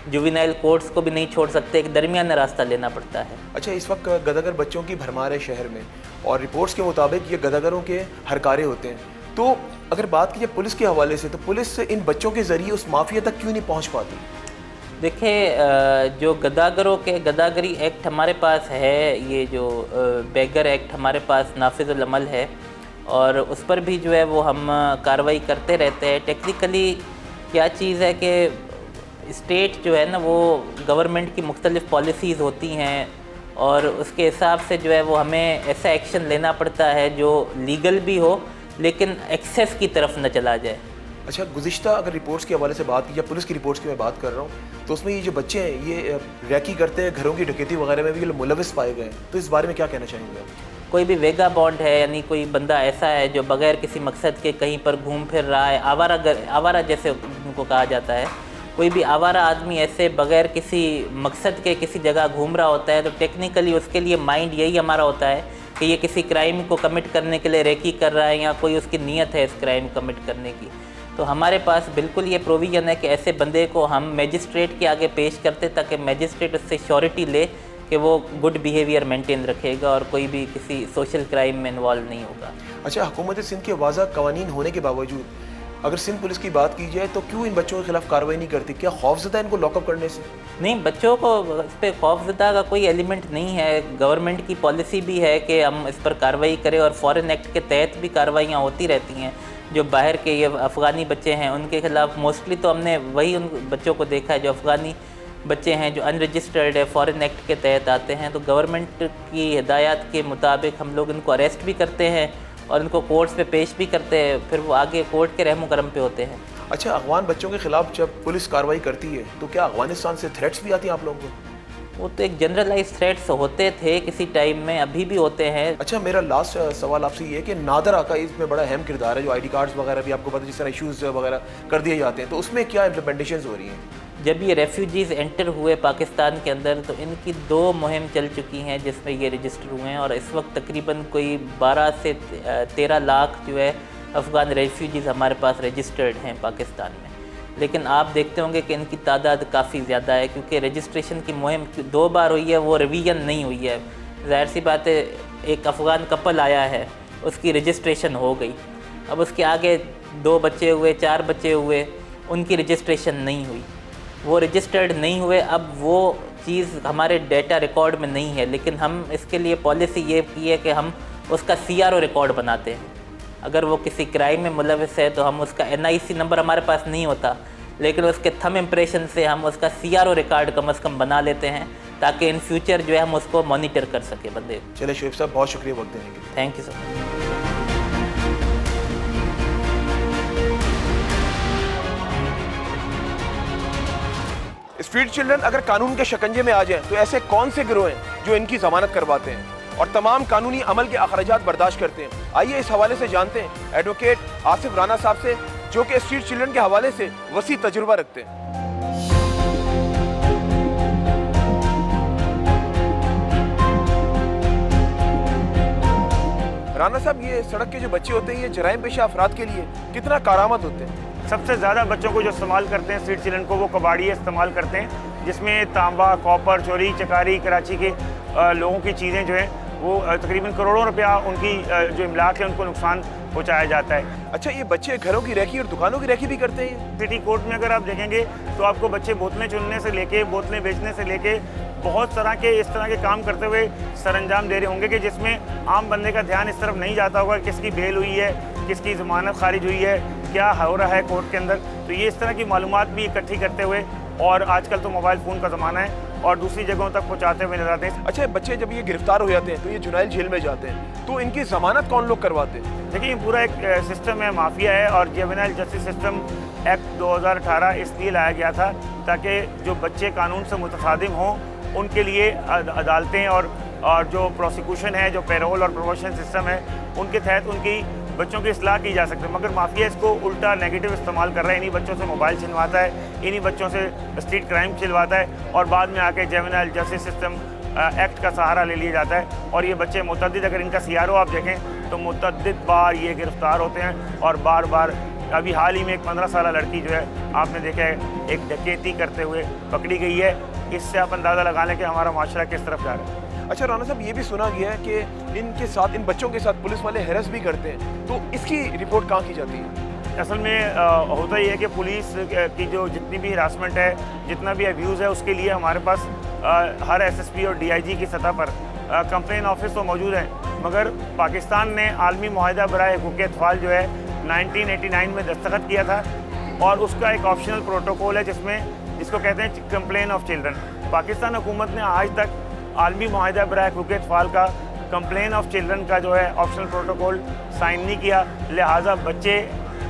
जुवेनाइल कोर्ट्स को भी नहीं छोड़ सकते, एक दरमियाना रास्ता लेना पड़ता है। अच्छा, इस वक्त गदागर बच्चों की भरमार है शहर में और रिपोर्ट्स के मुताबिक ये गदागरों के हरकारे होते हैं, तो अगर बात की जाए पुलिस के हवाले से तो पुलिस इन बच्चों के ज़रिए उस माफिया तक क्यों नहीं पहुंच पाती? देखिए, जो गदागरों के गदागरी एक्ट हमारे पास है, ये जो बेगर एक्ट हमारे पास नाफिजुल अमल है और उस पर भी जो है वो हम कार्रवाई करते रहते हैं। टेक्निकली क्या चीज़ है कि स्टेट जो है ना वो गवर्नमेंट की मुख्तलिफ़ पॉलिसीज़ होती हैं और उसके हिसाब से जो है वो हमें ऐसा एक्शन लेना पड़ता है जो लीगल भी हो लेकिन एक्सेस की तरफ न चला जाए। अच्छा, गुज़िश्ता अगर रिपोर्ट्स के हवाले से बात की या पुलिस की रिपोर्ट्स की मैं बात कर रहा हूँ, तो उसमें ये जो बच्चे हैं ये रैकी करते हैं, घरों की डकैती वगैरह में भी ये मुलविस पाए गए, तो इस बारे में क्या कहना चाहेंगे आप? कोई भी वेगा बॉन्ड है, यानी कोई बंदा ऐसा है जो बग़ैर किसी मकसद के कहीं पर घूम फिर रहा है, आवारा जैसे उनको कहा जाता है, कोई भी आवारा आदमी ऐसे बग़ैर किसी मकसद के किसी जगह घूम रहा होता है, तो टेक्निकली उसके लिए माइंड यही हमारा होता है कि ये किसी क्राइम को कमिट करने के लिए रेकी कर रहा है या कोई उसकी नीयत है इस क्राइम कमिट करने की। तो हमारे पास बिल्कुल ये प्रोविज़न है कि ऐसे बंदे को हम मैजिस्ट्रेट के आगे पेश करते ताकि मैजिस्ट्रेट उससे श्योरिटी ले कि वो गुड बिहेवियर मेंटेन रखेगा और कोई भी किसी सोशल क्राइम में इन्वॉल्व नहीं होगा। अच्छा, हुकूमत सिंध के वाज़ा कवानीन होने के बावजूद अगर सिंध पुलिस की बात की जाए तो क्यों इन बच्चों के खिलाफ कार्रवाई नहीं करती? क्या खौफज़दा इनको लॉकअप करने से? नहीं, बच्चों को इस पर खौफज़दा का कोई एलिमेंट नहीं है। गवर्नमेंट की पॉलिसी भी है कि हम इस पर कार्रवाई करें और फॉरेन एक्ट के तहत भी कार्रवाइयाँ होती रहती हैं। जो बाहर के ये अफ़गानी बच्चे हैं उनके ख़िलाफ़ मोस्टली तो हमने वही उन बच्चों को देखा है जो अफ़गानी बच्चे हैं जो अनरजिस्टर्ड है, फॉरेन एक्ट के तहत आते हैं। तो गवर्नमेंट की हिदायत के मुताबिक हम लोग इनको अरेस्ट भी करते हैं और इनको कोर्ट्स पे पेश भी करते हैं, फिर वो आगे कोर्ट के रहम करम पे होते हैं। अच्छा, अफ़गान बच्चों के ख़िलाफ़ जब पुलिस कार्रवाई करती है तो क्या अफ़गानिस्तान से थ्रेट्स भी आती हैं आप लोगों को? वो तो एक जनरलाइज थ्रेट्स होते थे किसी टाइम में, अभी भी होते हैं। अच्छा, मेरा लास्ट सवाल आपसे ये है कि नादर आका इसमें बड़ा अहम किरदार है, जो ID कार्ड्स वगैरह भी आपको पता जिस तरह इशूज़ वगैरह कर दिए जाते हैं, तो उसमें क्या इम्प्लीमेंटेशन हो रही हैं? जब ये रेफ्यूजीज़ एंटर हुए पाकिस्तान के अंदर तो इनकी 2 मुहिम चल चुकी हैं जिसमें ये रजिस्टर हुए हैं और इस वक्त तकरीबन कोई 12 से 13 लाख जो है अफ़गान रेफ्यूजीज़ हमारे पास रजिस्टर्ड हैं पाकिस्तान में। लेकिन आप देखते होंगे कि इनकी तादाद काफ़ी ज़्यादा है क्योंकि रजिस्ट्रेशन की मुहिम 2 बार हुई है, वो रिवीजन नहीं हुई है। ज़ाहिर सी बात है, एक अफ़गान कपल आया है, उसकी रजिस्ट्रेशन हो गई, अब उसके आगे 2 बच्चे हुए, 4 बच्चे हुए, उनकी रजिस्ट्रेशन नहीं हुई, वो रजिस्टर्ड नहीं हुए। अब वो चीज़ हमारे डेटा रिकॉर्ड में नहीं है, लेकिन हम इसके लिए पॉलिसी ये की है कि हम उसका CRO रिकॉर्ड बनाते हैं। अगर वो किसी क्राइम में मुलविस है तो हम उसका NIC नंबर हमारे पास नहीं होता, लेकिन उसके थंब इम्प्रेशन से हम उसका CRO रिकॉर्ड कम अज़ कम बना लेते हैं ताकि इन फ्यूचर जो है हम उसको मॉनिटर कर सके बंदे। चलिए शोएब साहब, बहुत शुक्रिया वक्त देने के लिए। Thank you sir. Street children अगर कानून के शिकंजे में आ जाएं तो ऐसे कौन से गिरोह हैं जो इनकी जमानत करवाते हैं और तमाम कानूनी अमल के अखराजात बर्दाश्त करते हैं? आइए इस हवाले से जानते हैं एडवोकेट आसिफ राना साहब से, जो कि स्ट्रीट चिल्ड्रन के हवाले से वसी तजुर्बा रखते हैं। राना साहब, ये सड़क के जो बच्चे होते हैं ये जराइम पेशा अफराद के लिए कितना कारामद होते हैं? सबसे ज़्यादा बच्चों को जो इस्तेमाल करते हैं स्ट्रीट चिल्ड्रन को, वो कबाड़िए इस्तेमाल करते हैं, जिसमें तांबा, कॉपर, चोरी चकारी, कराची के लोगों की चीज़ें जो हैं वो तकरीबन करोड़ों रुपया उनकी जो इमलाक है उनको नुकसान पहुँचाया जाता है। अच्छा, ये बच्चे घरों की रेखी और दुकानों की रेखी भी करते हैं? सिटी कोर्ट में अगर आप देखेंगे तो आपको बच्चे बोतलें चुनने से लेके बोतलें बेचने से लेके बहुत तरह के इस तरह के काम करते हुए सरंजाम दे रहे होंगे कि जिसमें आम बंदे का ध्यान इस तरफ नहीं जाता होगा किसकी बेल हुई है, किसकी ज़मानत खारिज हुई है, क्या हो रहा है कोर्ट के अंदर। तो ये इस तरह की मालूमात भी इकट्ठी करते हुए, और आजकल तो मोबाइल फ़ोन का ज़माना है, और दूसरी जगहों तक पहुँचाते हुए नजर आते हैं। अच्छा, बच्चे जब ये गिरफ्तार हो जाते हैं तो ये जुनाइल जेल में जाते हैं, तो इनकी ज़मानत कौन लोग करवाते हैं? देखिए, ये पूरा एक सिस्टम है, माफिया है, और जुवेनाइल जस्टिस सिस्टम एक्ट 2018 इसलिए लाया गया था ताकि जो बच्चे कानून से मुतसादिम हों उनके लिए अदालतें और जो प्रोसिक्यूशन है, जो पेरोल और प्रमोशन सिस्टम है, उनके तहत उनकी बच्चों की इस्लाह की जा सकती है। मगर माफिया इसको उल्टा नेगेटिव इस्तेमाल कर रहा है, इन्हीं बच्चों से मोबाइल छिनवाता है, इन्हीं बच्चों से स्ट्रीट क्राइम छिलवाता है, और बाद में आके जुवेनाइल जस्टिस सिस्टम एक्ट का सहारा ले लिया जाता है। और ये बच्चे मुतअद्दिद, अगर इनका CRO आप देखें तो मुतअद्दिद बार ये गिरफ्तार होते हैं, और बार बार अभी हाल ही में एक 15 साल लड़की जो है आपने देखा है एक डकैती करते हुए पकड़ी गई है। इससे आप अंदाज़ा लगा लें कि हमारा माशरा किस तरफ जा रहा है। अच्छा राना साहब, ये भी सुना गया है कि इनके साथ, इन बच्चों के साथ पुलिस वाले हैरेस भी करते हैं, तो इसकी रिपोर्ट कहाँ की जाती है? असल में होता ही है कि पुलिस की जो जितनी भी हरासमेंट है, जितना भी अब्यूज़ है, उसके लिए हमारे पास हर SSP और DIG की सतह पर कंप्लेन ऑफिस तो मौजूद है। मगर पाकिस्तान ने आलमी मुआहिदा बराए हुकूक़ अतफ़ाल जो है 1989 में दस्तखत किया था, और उसका एक ऑप्शनल प्रोटोकॉल है जिसको कहते हैं कंप्लेन ऑफ चिल्ड्रन। पाकिस्तान हुकूमत ने आज तक आलमी मुआहिदा बराए हुकूक़ अतफ़ाल का कंप्लेन ऑफ चिल्ड्रन का जो है ऑप्शनल प्रोटोकॉल साइन नहीं किया, लिहाजा बच्चे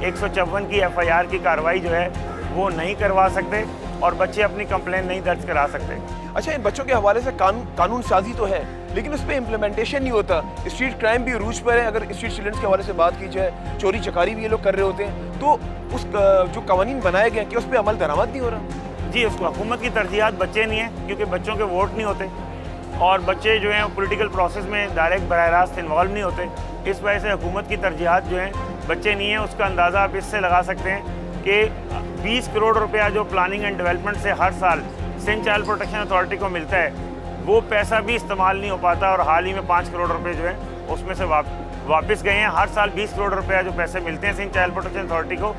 154 की FIR की कार्रवाई जो है वो नहीं करवा सकते, और बच्चे अपनी कंप्लेन नहीं दर्ज करा सकते। अच्छा, इन बच्चों के हवाले से कानून साजी तो है, लेकिन उस पर इम्प्लीमेंटेशन नहीं होता। स्ट्रीट क्राइम भी अरूज पर है। अगर स्ट्रीट चिल्ड्रंस के हवाले से बात की जाए, चोरी चकारी भी ये लोग कर रहे होते हैं, तो उस जो कवानीन बनाए गए कि उस पर अमल दरामद नहीं हो रहा? जी, उसको हुकूमत की तरजीहात बच्चे नहीं हैं, क्योंकि बच्चों के वोट नहीं होते, और बच्चे जो हैं पॉलिटिकल प्रोसेस में डायरेक्ट बराह रास्त इन्वॉल्व नहीं होते। इस वजह से हुकूमत की तरजीहात जो हैं बच्चे नहीं हैं। उसका अंदाज़ा आप इससे लगा सकते हैं कि 20 करोड़ रुपया जो प्लानिंग एंड डेवलपमेंट से हर साल सिंध चाइल्ड प्रोटेक्शन अथॉरिटी को मिलता है, वो पैसा भी इस्तेमाल नहीं हो पाता, और हाल ही में 5 करोड़ रुपये जो है उसमें से वापस गए हैं। हर साल 20 करोड़ रुपया जो पैसे मिलते हैं सिंध चाइल्ड प्रोटेक्शन अथॉरिटी को,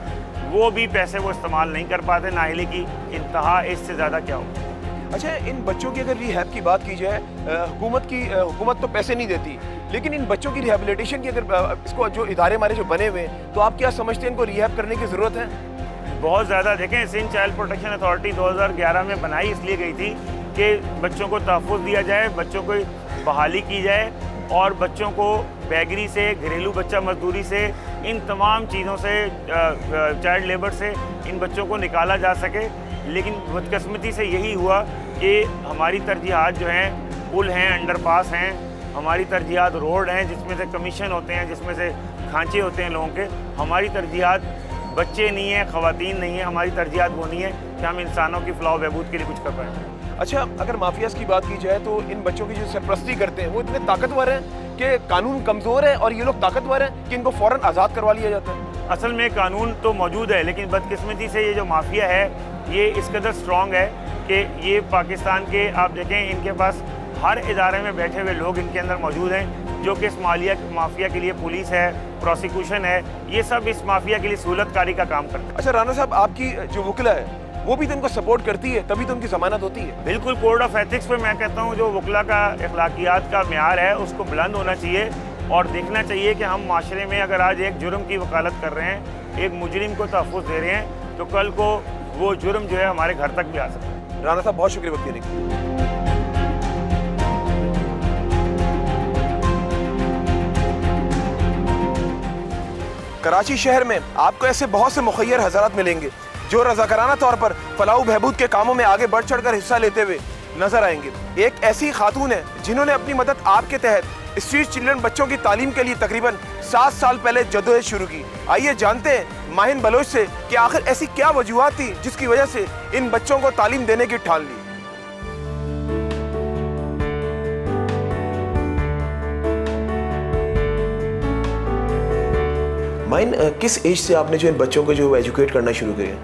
वो भी पैसे वो इस्तेमाल नहीं कर पाते। नाअहली की इंतहा इससे ज़्यादा क्या हो। अच्छा, इन बच्चों की अगर रिहैब की बात की जाए, हुकूमत तो पैसे नहीं देती, लेकिन इन बच्चों की रिहेबिलिटेशन की अगर इसको जो इदारे हमारे जो बने हुए हैं, तो आप क्या समझते हैं इनको रिहैब करने की ज़रूरत है? बहुत ज़्यादा। देखें, सिंध चाइल्ड प्रोटेक्शन अथॉरिटी 2011 में बनाई इसलिए गई थी कि बच्चों को तहफ़्फ़ुज़ दिया जाए, बच्चों को बहाली की जाए, और बच्चों को बैगरी से, घरेलू बच्चा मजदूरी से, इन तमाम चीज़ों से, चाइल्ड लेबर से इन बच्चों को निकाला जा सके। लेकिन बदकिस्मती से यही हुआ कि हमारी तरजीहात जो हैं पुल हैं, अंडरपास हैं, हमारी तरजीहात रोड हैं जिसमें से कमीशन होते हैं, जिसमें से खांचे होते हैं लोगों के। हमारी तरजीहात बच्चे नहीं हैं, ख़वातीन नहीं है, हमारी तरजीहात वो नहीं है कि हम इंसानों की फ़लाह बहबूद के लिए कुछ कर पाएँ। अच्छा, अगर माफियाज की बात की जाए तो इन बच्चों की जो सरपरस्ती करते हैं वो इतने ताकतवर हैं कि कानून कमज़ोर है, और ये लोग ताकतवर हैं कि इनको फ़ौरन आज़ाद करवा लिया जाता है। असल में कानून तो मौजूद है, लेकिन बदकिस्मती से ये जो माफिया है ये इस कदर स्ट्रॉन्ग है कि ये पाकिस्तान के, आप देखें, इनके पास हर इदारे में बैठे हुए लोग इनके अंदर मौजूद हैं जो कि इस माफिया के लिए पुलिस है, प्रोसिक्यूशन है, ये सब इस माफिया के लिए सहूलतकारी का काम करते हैं। अच्छा राना साहब, आपकी जो वकला है वो भी तो इनको सपोर्ट करती है, तभी तो उनकी ज़मानत होती है। बिल्कुल, कोड ऑफ एथिक्स पे मैं कहता हूँ जो वकला का अखलाकियात का म्यार है उसको बुलंद होना चाहिए, और देखना चाहिए कि हम माशरे में अगर आज एक जुर्म की वकालत कर रहे हैं, एक मुजरिम को तहफ़्फ़ुज़ दे रहे हैं, तो कल को वो जुर्म जो है हमारे घर तक भी आ सकता है। राना साहब, बहुत शुक्रिया वक्त देने के लिए। कराची शहर में आपको ऐसे बहुत से मुखय्यर हज़रात मिलेंगे जो रज़ाकाराना तौर पर फलाह बहबूद के कामों में आगे बढ़ चढ़ कर हिस्सा लेते हुए नजर आएंगे। एक ऐसी खातून है जिन्होंने अपनी मदद आपके तहत स्ट्रीट चिल्ड्रन बच्चों की तालीम के लिए तकरीबन 7 साल पहले जद्दोजहद शुरू की। आइए जानते हैं माहिन बलोच से कि आखिर ऐसी क्या वजूहात थी जिसकी वजह से इन बच्चों को तालीम देने की ठान ली। माहिन, किस एज से आपने जो इन बच्चों को जो एजुकेट करना शुरू किया?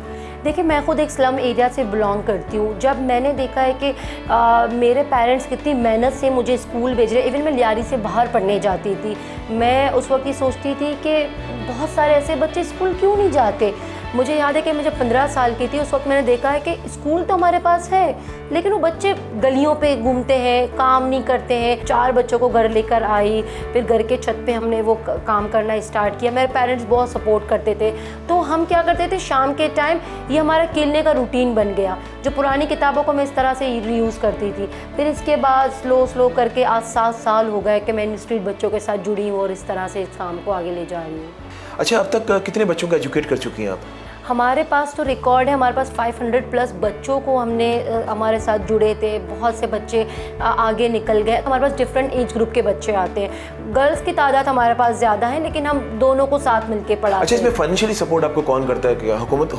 देखिए, मैं खुद एक स्लम एरिया से बिलोंग करती हूँ। जब मैंने देखा है कि मेरे पेरेंट्स कितनी मेहनत से मुझे स्कूल भेज रहे, इवन मैं लियारी से बाहर पढ़ने जाती थी, मैं उस वक्त ये सोचती थी कि बहुत सारे ऐसे बच्चे स्कूल क्यों नहीं जाते। मुझे याद है कि मैं जब 15 साल की थी उस वक्त मैंने देखा है कि स्कूल तो हमारे पास है, लेकिन वो बच्चे गलियों पे घूमते हैं, काम नहीं करते हैं। 4 बच्चों को घर लेकर आई, फिर घर के छत पे हमने वो काम करना स्टार्ट किया। मेरे पेरेंट्स बहुत सपोर्ट करते थे, तो हम क्या करते थे, शाम के टाइम ये हमारा खेलने का रूटीन बन गया। जो पुरानी किताबों को मैं इस तरह से रीयूज़ करती थी। फिर इसके बाद स्लो करके आज 7 साल हो गए कि मैं इन स्ट्रीट बच्चों के साथ जुड़ी हूँ और इस तरह से इस काम को आगे ले जा रही हूँ। अच्छा, अब तक कितने बच्चों को एजुकेट कर चुकी हैं आप? हमारे पास तो रिकॉर्ड है, हमारे पास 500 प्लस बच्चों को हमने हमारे साथ जुड़े थे। बहुत से बच्चे आगे निकल गए। हमारे पास डिफरेंट एज ग्रुप के बच्चे आते हैं। गर्ल्स की तादाद हमारे पास ज़्यादा है, लेकिन हम दोनों को साथ मिलके पढ़ाते हैं। अच्छा, इसमें फाइनेंशियली सपोर्ट आपको कौन करता है? क्या हुकूमत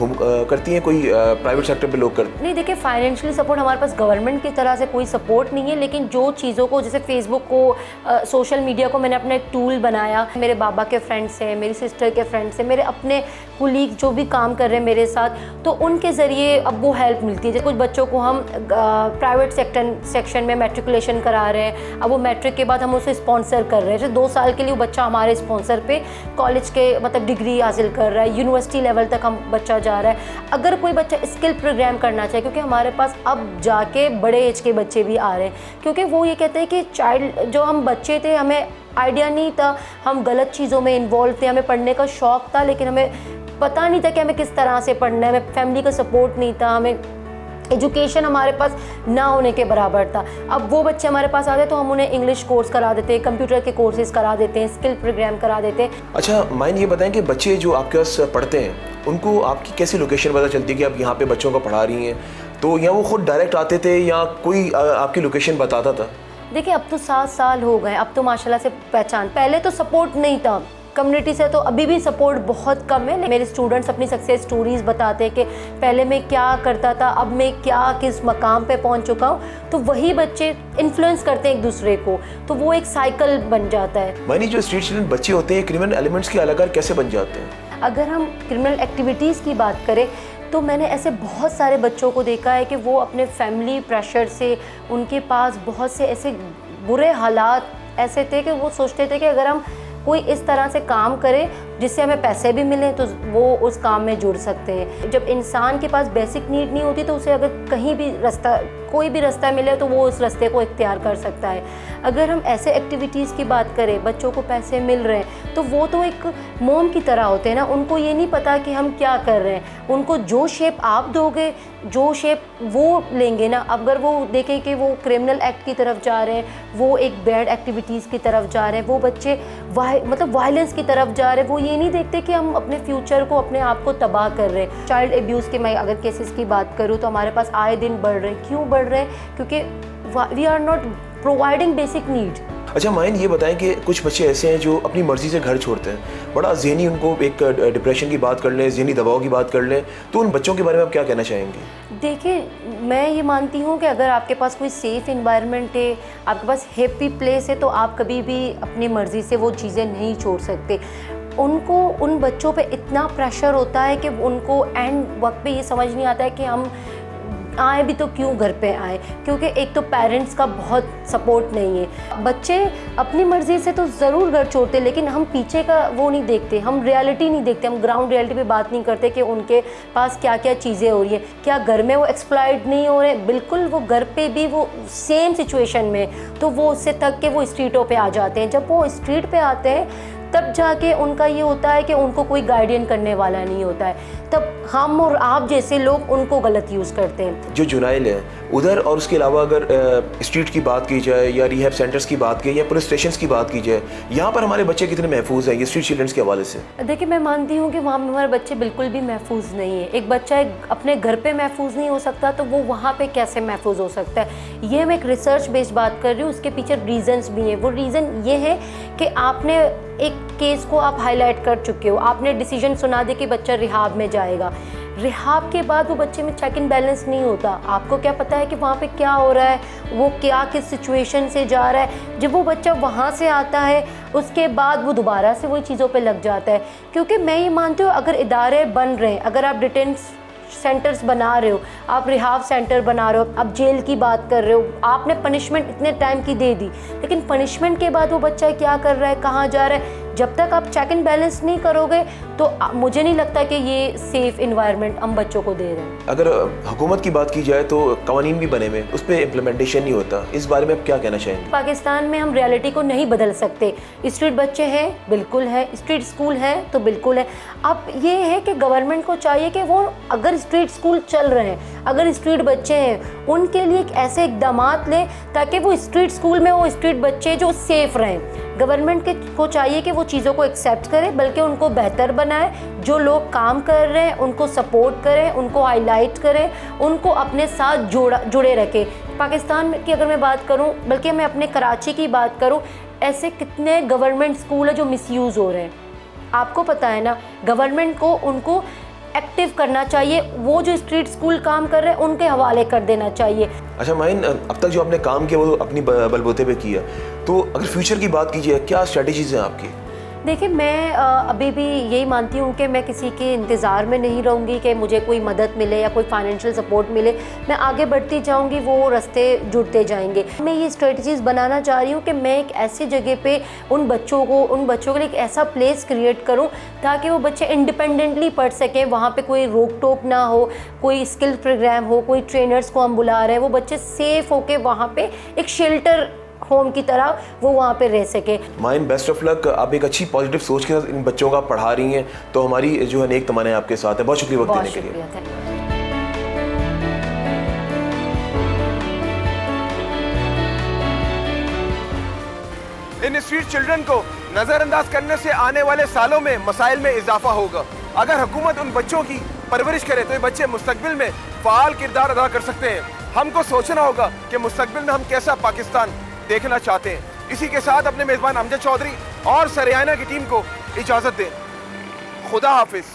करती है, कोई प्राइवेट सेक्टर पे लोग करते? नहीं, देखिए, फाइनेंशियली सपोर्ट हमारे पास गवर्नमेंट की तरह से कोई सपोर्ट नहीं है, लेकिन जो चीज़ों को, जैसे फेसबुक को, सोशल मीडिया को मैंने अपना एक टूल बनाया। मेरे बाबा के फ्रेंड्स हैं, मेरी सिस्टर के फ्रेंड्स हैं, मेरे अपने कुलीग जो भी काम कर रहे हैं मेरे साथ, तो उनके ज़रिए अब वो हेल्प मिलती है। जैसे कुछ बच्चों को हम प्राइवेट सेक्शन में मैट्रिकुलेशन करा रहे हैं, अब वो मैट्रिक के बाद हम उसे स्पॉन्सर कर रहे हैं। जैसे 2 साल के लिए वो बच्चा हमारे स्पॉन्सर पे कॉलेज के मतलब डिग्री हासिल कर रहा है, यूनिवर्सिटी लेवल तक हम बच्चा जा रहा है। अगर कोई बच्चा स्किल प्रोग्राम करना चाहे, क्योंकि हमारे पास अब जाके बड़े एज के बच्चे भी आ रहे हैं, क्योंकि वो ये कहते हैं कि चाइल्ड जो हम बच्चे थे, हमें आइडिया नहीं था, हम गलत चीज़ों में इन्वॉल्व थे, हमें पढ़ने का शौक़ था, लेकिन हमें पता नहीं था कि हमें किस तरह से पढ़ना है, हमें फैमिली का सपोर्ट नहीं था, हमें एजुकेशन हमारे पास ना होने के बराबर था। अब वो बच्चे हमारे पास आते तो हम उन्हें इंग्लिश कोर्स करा देते हैं, कंप्यूटर के कोर्सेज करा देते हैं, स्किल प्रोग्राम करा देते हैं। अच्छा, माइन ये बताएं कि बच्चे जो आपके पास पढ़ते हैं, उनको आपकी कैसी लोकेशन पता चलती है कि आप यहाँ पे बच्चों को पढ़ा रही हैं? तो या वो खुद डायरेक्ट आते थे या कोई आपकी लोकेशन बताता था? देखिए, अब तो 7 साल हो गए, अब तो माशाल्लाह से पहचान। पहले तो सपोर्ट नहीं था कम्युनिटी से, तो अभी भी सपोर्ट बहुत कम है। मेरे स्टूडेंट्स अपनी सक्सेस स्टोरीज़ बताते हैं कि पहले मैं क्या करता था, अब मैं क्या किस मकाम पे पहुंच चुका हूं। तो वही बच्चे इन्फ्लुएंस करते हैं एक दूसरे को, तो वो एक साइकिल बन जाता है। मानी जो स्ट्रीट चिल्ड्रन बच्चे होते हैं, क्रिमिनल एलिमेंट्स के अलग कैसे बन जाते हैं? अगर हम क्रिमिनल एक्टिविटीज़ की बात करें तो मैंने ऐसे बहुत सारे बच्चों को देखा है कि वो अपने फैमिली प्रेशर से, उनके पास बहुत से ऐसे बुरे हालात ऐसे थे कि वो सोचते थे कि अगर हम कोई इस तरह से काम करे जिससे हमें पैसे भी मिलें तो वो उस काम में जुड़ सकते हैं। जब इंसान के पास बेसिक नीड नहीं होती तो उसे अगर कहीं भी रास्ता, कोई भी रास्ता मिले तो वो उस रास्ते को इख्तियार कर सकता है। अगर हम ऐसे एक्टिविटीज़ की बात करें, बच्चों को पैसे मिल रहे हैं तो वो तो एक मोम की तरह होते हैं ना, उनको ये नहीं पता कि हम क्या कर रहे हैं। उनको जो शेप आप दोगे, जो शेप वो लेंगे ना। अगर वो देखें कि वो क्रिमिनल एक्ट की तरफ जा रहे हैं, वो एक बैड एक्टिविटीज़ की तरफ जा रहे हैं, वो बच्चे मतलब वायलेंस की तरफ जा रहे हैं, वो ये नहीं देखते कि हम अपने फ्यूचर को, अपने आप को तबाह कर रहे हैं। चाइल्ड एब्यूज़ के मैं अगर केसेस की बात करूँ तो हमारे पास आए दिन बढ़ रहे हैं। क्यों बढ़ रहे हैं? क्योंकि we are not providing basic need. अच्छा माइन, ये बताएं कि कुछ बच्चे ऐसे हैं जो अपनी मर्ज़ी से घर छोड़ते हैं, बड़ा ज़हनी, उनको एक डिप्रेशन की बात कर लें, ज़हनी दबाव की बात कर लें, तो उन बच्चों के बारे में आप क्या कहना चाहेंगे? देखिए, मैं ये मानती हूँ कि अगर आपके पास कोई सेफ़ इन्वायरमेंट है, आपके पास हैप्पी प्लेस है, तो आप कभी भी अपनी मर्ज़ी से वो चीज़ें नहीं छोड़ सकते। उनको, उन बच्चों पे इतना प्रेशर होता है कि उनको एंड वक्त पे ये समझ नहीं आता है कि हम आए भी तो क्यों घर पे आए, क्योंकि एक तो पेरेंट्स का बहुत सपोर्ट नहीं है। बच्चे अपनी मर्ज़ी से तो ज़रूर घर छोड़ते, लेकिन हम पीछे का वो नहीं देखते, हम रियलिटी नहीं देखते, हम ग्राउंड रियलिटी पे बात नहीं करते कि उनके पास क्या क्या चीज़ें हो रही हैं। क्या घर में वो एक्सप्लॉइट नहीं हो रहे? बिल्कुल, वो घर पे भी वो सेम सिचुएशन में, तो वो उससे थक के वो स्ट्रीटों पर आ जाते हैं। जब वो स्ट्रीट पर आते हैं तब जाके उनका ये होता है कि उनको कोई गाइडियन करने वाला नहीं होता है, तब हम और आप जैसे लोग उनको गलत यूज़ करते हैं। जो जुनाइल है उधर, और उसके अलावा अगर स्ट्रीट की बात की जाए या रिहैब सेंटर्स की बात की या पुलिस स्टेशंस की बात की जाए, यहाँ पर हमारे बच्चे कितने महफूज हैं ये स्ट्रीट चिल्ड्रंस के हवाले से? देखिए, मैं मानती हूँ कि वहाँ पर हमारे बच्चे बिल्कुल भी महफूज नहीं है। एक बच्चा अपने घर पे महफूज नहीं हो सकता तो वो वहाँ पे कैसे महफूज हो सकता है? ये मैं एक रिसर्च बेस्ड बात कर रही हूँ, उसके पीछे रीज़न्स भी हैं। वो रीज़न ये है कि आपने एक केस को आप हाईलाइट कर चुके हो, आपने डिसीजन सुना दे कि बच्चा रिहाब में जाएगा। रिहाब के बाद वो बच्चे में चेक एंड बैलेंस नहीं होता। आपको क्या पता है कि वहाँ पे क्या हो रहा है, वो क्या किस सिचुएशन से जा रहा है। जब वो बच्चा वहाँ से आता है उसके बाद वो दोबारा से वही चीज़ों पे लग जाता है। क्योंकि मैं ये मानती हूँ, अगर इदारे बन रहे हैं, अगर आप डिटेंशन सेंटर्स बना रहे हो, आप रिहाब सेंटर बना रहे हो, आप जेल की बात कर रहे हो, आपने पनिशमेंट इतने टाइम की दे दी, लेकिन पनिशमेंट के बाद वो बच्चा क्या कर रहा है, कहाँ जा रहा है, जब तक आप चेक एंड बैलेंस नहीं करोगे तो मुझे नहीं लगता कि ये सेफ इन्वायरमेंट हम बच्चों को दे रहे हैं। अगर हुकूमत की बात की जाए तो कवानीन भी बने हुए, उस पर इम्प्लीमेंटेशन नहीं होता, इस बारे में आप क्या कहना चाहेंगे? पाकिस्तान में हम रियलिटी को नहीं बदल सकते। स्ट्रीट बच्चे हैं, बिल्कुल है, स्ट्रीट स्कूल है तो बिल्कुल है। अब ये है कि गवर्नमेंट को चाहिए कि वो अगर स्ट्रीट स्कूल चल रहे हैं, अगर स्ट्रीट बच्चे हैं, उनके लिए ऐसे इकदाम लें ताकि वो स्ट्रीट स्कूल में वो स्ट्रीट बच्चे जो सेफ रहें। गवर्नमेंट को चाहिए कि वो चीज़ों को एक्सेप्ट करे, बल्कि उनको बेहतर बनाए, जो लोग काम कर रहे हैं उनको सपोर्ट करें, उनको हाईलाइट करें, उनको अपने साथ जुड़े रखें। पाकिस्तान की अगर मैं बात करूं, बल्कि मैं अपने कराची की बात करूं, ऐसे कितने गवर्नमेंट स्कूल है जो मिसयूज़ हो रहे हैं। आपको पता है ना, गवर्नमेंट को उनको एक्टिव करना चाहिए, वो जो स्ट्रीट स्कूल काम कर रहे हैं उनके हवाले कर देना चाहिए। अच्छा माइन, अब तक जो आपने काम किया वो अपनी बलबूते पे किया, तो अगर फ्यूचर की बात कीजिए, क्या स्ट्रेटजीज हैं आपकी? देखिए, मैं अभी भी यही मानती हूँ कि मैं किसी के इंतज़ार में नहीं रहूँगी कि मुझे कोई मदद मिले या कोई फाइनेंशियल सपोर्ट मिले। मैं आगे बढ़ती जाऊँगी, वो रास्ते जुड़ते जाएंगे। मैं ये स्ट्रेटजीज़ बनाना चाह रही हूँ कि मैं एक ऐसी जगह पे उन बच्चों के लिए एक ऐसा प्लेस क्रिएट करूँ ताकि वो बच्चे इंडिपेंडेंटली पढ़ सकें, वहाँ पर कोई रोक टोक ना हो, कोई स्किल प्रोग्राम हो, कोई ट्रेनर्स को हम बुला रहे हैं, वो बच्चे सेफ़ होकर वहाँ पर एक शेल्टर होम की तरह वो वहाँ पे रह सके। Mine, best of luck. आप एक अच्छी पॉजिटिव सोच के साथ इन बच्चों का पढ़ा रही हैं, तो हमारी जो है नेक तमन्नाएं आपके साथ है। बहुत शुक्रिया वक्त देने के लिए। इन स्ट्रीट चिल्ड्रन को नज़रअंदाज करने से आने वाले सालों में मसाइल में इजाफा होगा। अगर हुकूमत उन बच्चों की परवरिश करे तो ये बच्चे मुस्तकबिल में फ़ाल किरदार अदा कर सकते हैं। हमको सोचना होगा कि मुस्तकबिल में हम कैसा पाकिस्तान देखना चाहते हैं। इसी के साथ अपने मेज़बान अमजद चौधरी और सरेयाना की टीम को इजाज़त दें। खुदा हाफिज़।